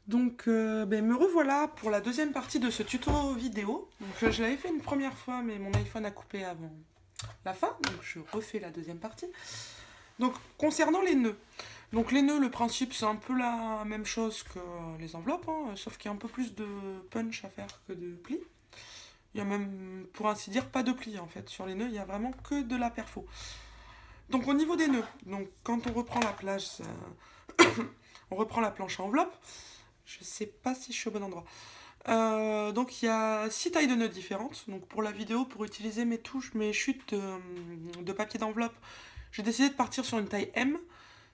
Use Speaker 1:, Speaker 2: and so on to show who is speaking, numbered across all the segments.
Speaker 1: Donc, me revoilà pour la deuxième partie de ce tuto vidéo. Donc, je l'avais fait une première fois, mais mon iPhone a coupé avant la fin. Donc, je refais la deuxième partie. Donc, concernant les nœuds. Donc, les nœuds, le principe, c'est un peu la même chose que les enveloppes, hein, sauf qu'il y a un peu plus de punch à faire que de plis. Il y a même, pour ainsi dire, pas de plis en fait. Sur les nœuds, il y a vraiment que de la perfo. Donc, au niveau des nœuds, donc, quand on reprend la plage, on reprend la planche à enveloppe. Je sais pas si je suis au bon endroit. Donc il y a 6 tailles de nœuds différentes. Donc pour la vidéo, pour utiliser mes touches, mes chutes de papier d'enveloppe, j'ai décidé de partir sur une taille M,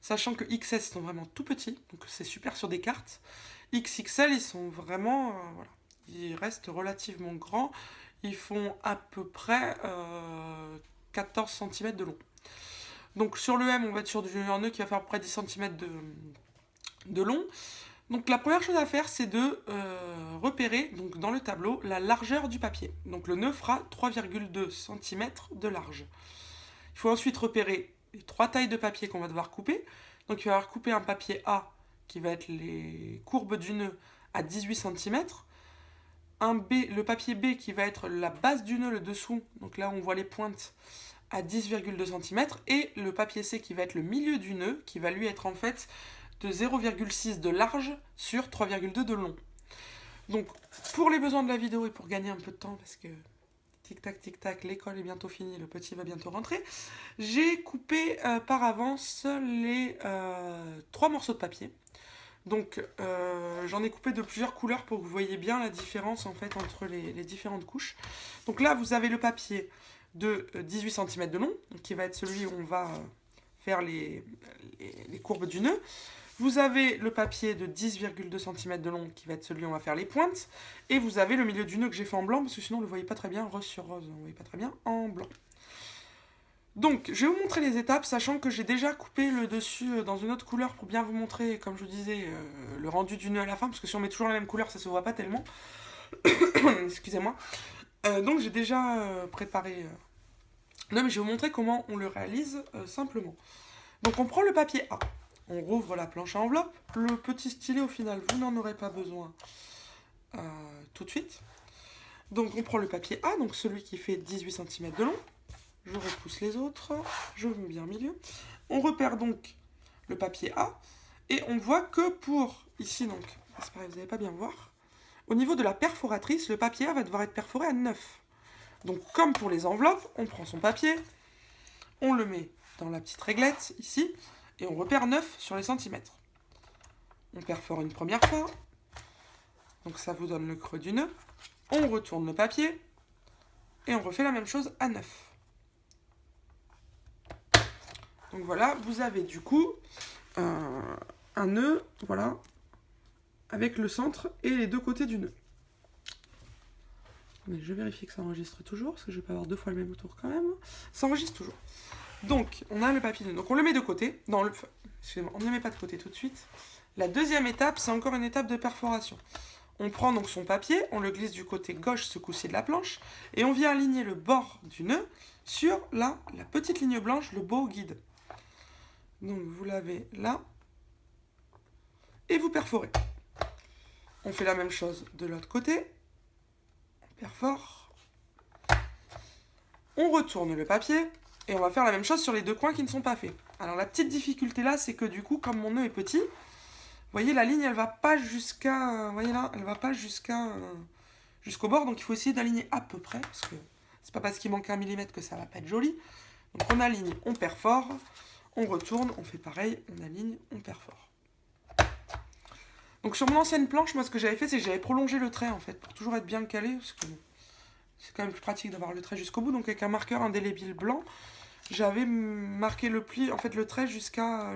Speaker 1: sachant que XS sont vraiment tout petits, donc c'est super sur des cartes. XXL, ils sont vraiment, voilà, ils restent relativement grands. Ils font à peu près 14 cm de long. Donc sur le M, on va être sur un nœud qui va faire à peu près 10 cm de long. Donc la première chose à faire, c'est de repérer donc, dans le tableau la largeur du papier. Donc le nœud fera 3,2 cm de large. Il faut ensuite repérer les 3 tailles de papier qu'on va devoir couper. Donc il va falloir couper un papier A qui va être les courbes du nœud à 18 cm. Un B, le papier B qui va être la base du nœud, le dessous, donc là on voit les pointes, à 10,2 cm. Et le papier C qui va être le milieu du nœud, qui va lui être en fait de 0,6 de large sur 3,2 de long. Donc, pour les besoins de la vidéo et pour gagner un peu de temps, parce que tic-tac, l'école est bientôt finie, le petit va bientôt rentrer, j'ai coupé par avance les 3 morceaux de papier. Donc, j'en ai coupé de plusieurs couleurs pour que vous voyez bien la différence en fait entre les différentes couches. Donc là, vous avez le papier de 18 cm de long, qui va être celui où on va faire les courbes du nœud. Vous avez le papier de 10,2 cm de long qui va être celui où on va faire les pointes. Et vous avez le milieu du nœud que j'ai fait en blanc parce que sinon on ne le voyait pas très bien, rose sur rose, on ne voyait pas très bien en blanc. Donc je vais vous montrer les étapes, sachant que j'ai déjà coupé le dessus dans une autre couleur pour bien vous montrer, comme je vous disais, le rendu du nœud à la fin, parce que si on met toujours la même couleur ça se voit pas tellement. Excusez-moi. Donc j'ai déjà préparé... Non mais je vais vous montrer comment on le réalise simplement. Donc on prend le papier A. On rouvre la planche à enveloppe. Le petit stylet, au final, vous n'en aurez pas besoin tout de suite. Donc on prend le papier A, donc celui qui fait 18 cm de long. Je repousse les autres. Je mets bien au milieu. On repère donc le papier A. Et on voit que pour, ici donc, c'est pareil, vous n'allez pas bien voir, au niveau de la perforatrice, le papier A va devoir être perforé à 9. Donc comme pour les enveloppes, on prend son papier, on le met dans la petite réglette, ici, et on repère 9 sur les centimètres. On perfore une première fois, donc ça vous donne le creux du nœud. On retourne le papier, et on refait la même chose à 9. Donc voilà, vous avez du coup un nœud, voilà, avec le centre et les deux côtés du nœud. Mais je vérifie que ça enregistre toujours, parce que je ne vais pas avoir deux fois le même tour quand même. Ça enregistre toujours. Donc, on a le papier nœud. Donc, on le met de côté. Excusez-moi, on ne le met pas de côté tout de suite. La deuxième étape, c'est encore une étape de perforation. On prend donc son papier, on le glisse du côté gauche, ce coup-ci de la planche, et on vient aligner le bord du nœud sur la petite ligne blanche, le beau guide. Donc, vous l'avez là, et vous perforez. On fait la même chose de l'autre côté. On perfore. On retourne le papier. Et on va faire la même chose sur les deux coins qui ne sont pas faits. Alors la petite difficulté là, c'est que du coup, comme mon nœud est petit, vous voyez, la ligne, elle va pas jusqu'à... Vous voyez là, elle va pas jusqu'au bord. Donc il faut essayer d'aligner à peu près, parce que c'est pas parce qu'il manque 1 mm que ça va pas être joli. Donc on aligne, on perfore, on retourne, on fait pareil, on aligne, on perfore. Donc sur mon ancienne planche, moi ce que j'avais fait, c'est que j'avais prolongé le trait en fait, pour toujours être bien calé, parce que c'est quand même plus pratique d'avoir le trait jusqu'au bout. Donc avec un marqueur indélébile blanc, j'avais marqué le pli, en fait le trait jusqu'à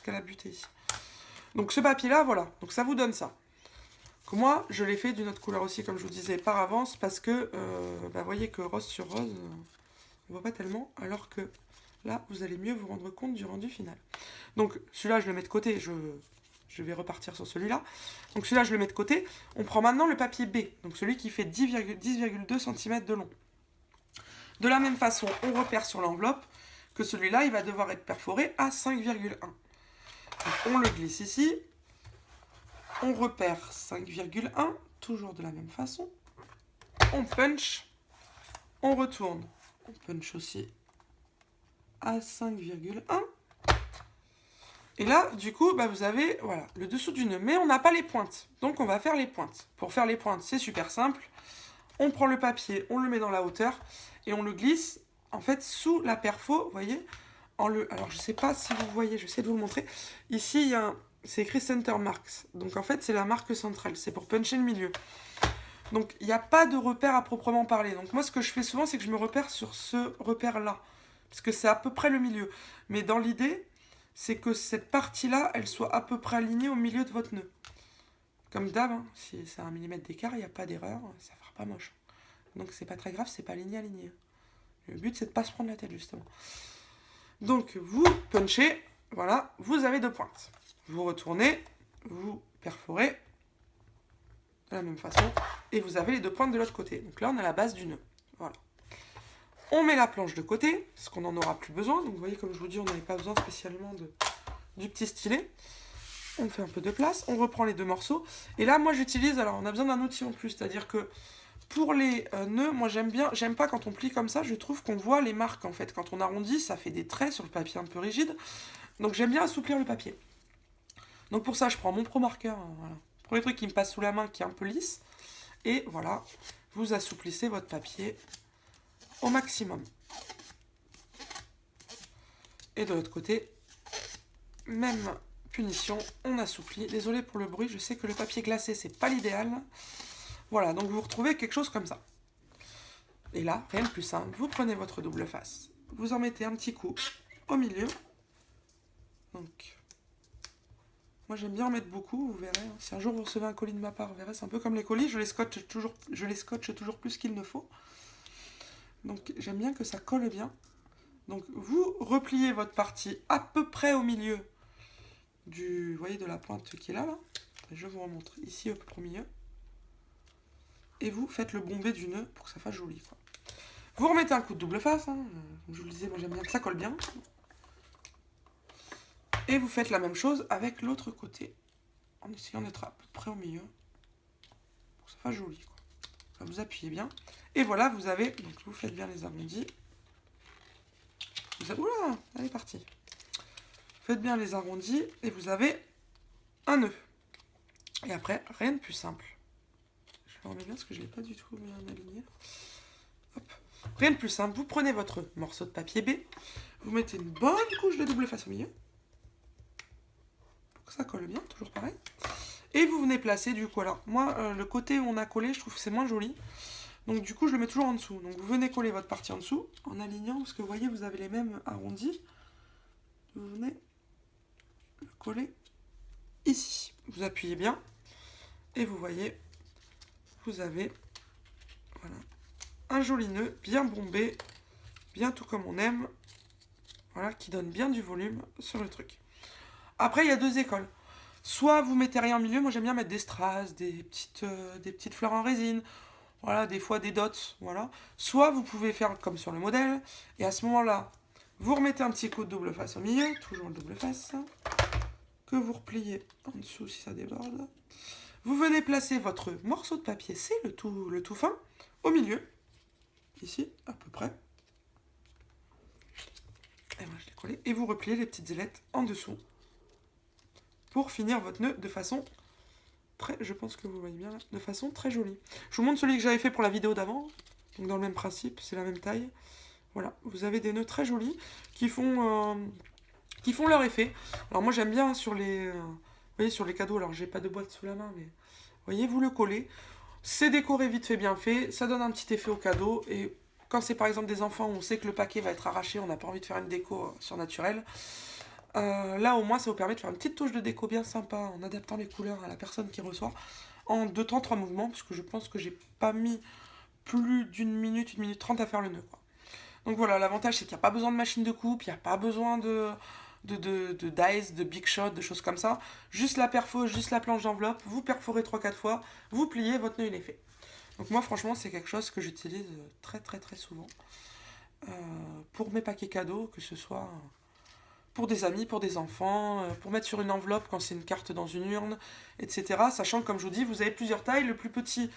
Speaker 1: la butée ici. Donc ce papier là, voilà, donc ça vous donne ça. Que moi, je l'ai fait d'une autre couleur aussi, comme je vous disais, par avance, parce que, vous voyez que rose sur rose, on voit pas tellement, alors que là, vous allez mieux vous rendre compte du rendu final. Donc celui-là, je le mets de côté, je vais repartir sur celui-là. Donc celui-là, je le mets de côté. On prend maintenant le papier B, donc celui qui fait 10,2 cm de long. De la même façon, on repère sur l'enveloppe que celui-là, il va devoir être perforé à 5,1. On le glisse ici. On repère 5,1, toujours de la même façon. On punch, on retourne. On punch aussi à 5,1. Et là, du coup, bah, vous avez voilà, le dessous du nœud. Mais on n'a pas les pointes. Donc, on va faire les pointes. Pour faire les pointes, c'est super simple. On prend le papier, on le met dans la hauteur et on le glisse, en fait, sous la perfo, vous voyez. Alors, je ne sais pas si vous voyez, je sais de vous le montrer. Ici, c'est écrit Center Marks. Donc, en fait, c'est la marque centrale. C'est pour puncher le milieu. Donc, il n'y a pas de repère à proprement parler. Donc, moi, ce que je fais souvent, c'est que je me repère sur ce repère-là. Parce que c'est à peu près le milieu. Mais dans l'idée, c'est que cette partie-là, elle soit à peu près alignée au milieu de votre nœud. Comme d'hab, hein, si c'est 1 mm d'écart, il n'y a pas d'erreur, ça fera pas moche. Donc c'est pas très grave, c'est pas aligné. Le but, c'est de pas se prendre la tête, justement. Donc, vous punchez, voilà, vous avez 2 pointes. Vous retournez, vous perforez de la même façon, et vous avez les 2 pointes de l'autre côté. Donc là, on a la base du nœud. Voilà. On met la planche de côté, parce qu'on n'en aura plus besoin. Donc vous voyez, comme je vous dis, on n'avait pas besoin spécialement du petit stylet. On fait un peu de place, on reprend les 2 morceaux. Et là, moi, j'utilise, alors on a besoin d'un outil en plus, c'est-à-dire que pour les nœuds, moi j'aime pas quand on plie comme ça, je trouve qu'on voit les marques en fait. Quand on arrondit, ça fait des traits sur le papier un peu rigide. Donc j'aime bien assouplir le papier. Donc pour ça, je prends mon Pro Marker, voilà. Premier truc qui me passe sous la main, qui est un peu lisse. Et voilà, vous assouplissez votre papier au maximum. Et de l'autre côté, même punition, on assouplit. Désolé pour le bruit, je sais que le papier glacé, c'est pas l'idéal. Voilà, donc vous retrouvez quelque chose comme ça. Et là, rien de plus simple, vous prenez votre double face, vous en mettez un petit coup au milieu. Donc, moi j'aime bien en mettre beaucoup, vous verrez. Si un jour vous recevez un colis de ma part, vous verrez, c'est un peu comme les colis, je les scotche toujours plus qu'il ne faut. Donc j'aime bien que ça colle bien. Donc vous repliez votre partie à peu près au milieu vous voyez, de la pointe qui est là. Je vous remontre ici au milieu. Et vous faites le bombé du nœud pour que ça fasse joli, quoi. Vous remettez un coup de double face, hein. Comme je vous le disais, moi j'aime bien que ça colle bien. Et vous faites la même chose avec l'autre côté, en essayant d'être à peu près au milieu, pour que ça fasse joli, quoi. Là, vous appuyez bien, et voilà, vous avez, donc vous faites bien les arrondis. Oula, elle est partie. Faites bien les arrondis, et vous avez un nœud. Et après, rien de plus simple. Je le remets bien parce que je ne l'ai pas du tout bien aligné. Hop. Rien de plus simple, vous prenez votre morceau de papier B, vous mettez une bonne couche de double face au milieu, pour que ça colle bien, toujours pareil. Et vous venez placer du coup, alors moi le côté où on a collé, je trouve que c'est moins joli. Donc du coup je le mets toujours en dessous. Donc vous venez coller votre partie en dessous, en alignant, parce que vous voyez vous avez les mêmes arrondis. Vous venez le coller ici. Vous appuyez bien, et vous voyez, vous avez voilà, un joli nœud, bien bombé, bien tout comme on aime. Voilà, qui donne bien du volume sur le truc. Après il y a 2 écoles. Soit vous mettez rien au milieu, moi j'aime bien mettre des strass, des petites fleurs en résine, voilà, des fois des dots, voilà. Soit vous pouvez faire comme sur le modèle, et à ce moment-là, vous remettez un petit coup de double face au milieu, toujours le double face, que vous repliez en dessous si ça déborde. Vous venez placer votre morceau de papier, c'est le tout fin, au milieu, ici, à peu près. Et moi je l'ai collé, et vous repliez les petites ailettes en dessous, pour finir votre nœud de façon très, je pense que vous voyez bien, de façon très jolie. Je vous montre celui que j'avais fait pour la vidéo d'avant, donc dans le même principe, c'est la même taille. Voilà, vous avez des nœuds très jolis qui font leur effet. Alors moi j'aime bien sur les, vous voyez, sur les cadeaux, alors j'ai pas de boîte sous la main, mais vous voyez, vous le collez. C'est décoré vite fait, bien fait, ça donne un petit effet au cadeau, et quand c'est par exemple des enfants où on sait que le paquet va être arraché, on n'a pas envie de faire une déco surnaturelle, là au moins ça vous permet de faire une petite touche de déco bien sympa en adaptant les couleurs à la personne qui reçoit en 2 temps 3 mouvements, parce que je pense que j'ai pas mis plus d'une minute, 1 minute 30 à faire le nœud, quoi. Donc voilà, l'avantage c'est qu'il n'y a pas besoin de machine de coupe, il n'y a pas besoin de dice, de big shot, de choses comme ça. Juste la perfo, juste la planche d'enveloppe, vous perforez 3-4 fois, vous pliez, votre nœud il est fait. Donc moi franchement c'est quelque chose que j'utilise très très très souvent pour mes paquets cadeaux, que ce soit pour des amis, pour des enfants, pour mettre sur une enveloppe quand c'est une carte dans une urne, etc. Sachant que, comme je vous dis, vous avez plusieurs tailles. Le plus petit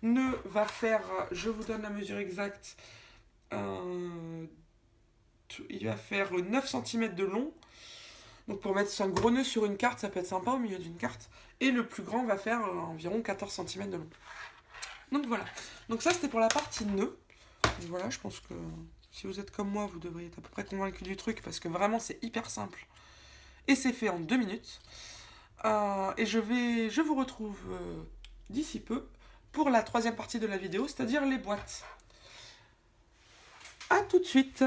Speaker 1: nœud va faire, je vous donne la mesure exacte, il va faire 9 cm de long. Donc pour mettre un gros nœud sur une carte, ça peut être sympa au milieu d'une carte. Et le plus grand va faire environ 14 cm de long. Donc voilà. Donc ça, c'était pour la partie nœud. Donc voilà, je pense que si vous êtes comme moi, vous devriez être à peu près convaincu du truc, parce que vraiment, c'est hyper simple. Et c'est fait en 2 minutes. Et je vous retrouve d'ici peu pour la troisième partie de la vidéo, c'est-à-dire les boîtes. A tout de suite.